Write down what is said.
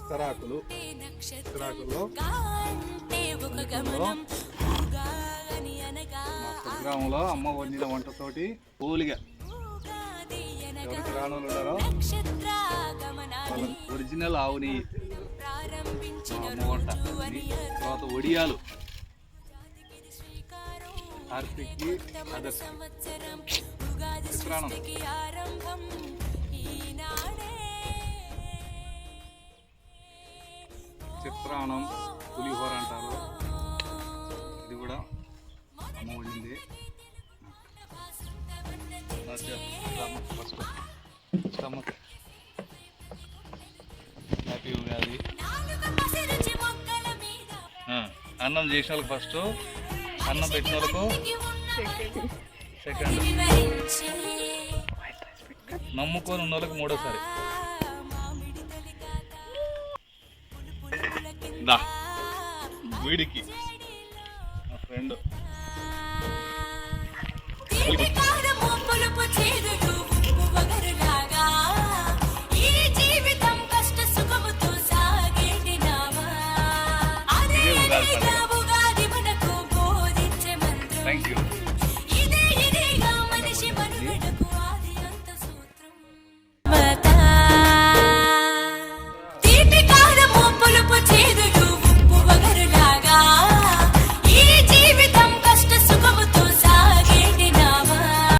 విస్తరాకులు విస్తరాకుల్లో గ్రామంలో అమ్మ వండిన వంటతోటి పోలిగా ఎవరికి రాణులు ఉన్నారో వాళ్ళ ఒరిజినల్ ఆవుని అమ్మ వంట. తర్వాత ఒడియాలు కార్తీక్కి అదర్స్ చిత్రాన్నం, చిత్రాన్నం పులిహోర అంటారు. ఇది కూడా అమ్మ వండింది. హ్యాపీ ఉగాది. అన్నం చేసిన వాళ్ళకి ఫస్ట్, అన్నం పెట్టిన వాళ్ళకు సెకండ్, నమ్ముకొని ఉన్న వాళ్ళకి మూడోసారి. దా వీడికి మా ఫ్రెండ్ థ్యాంక్ యూ.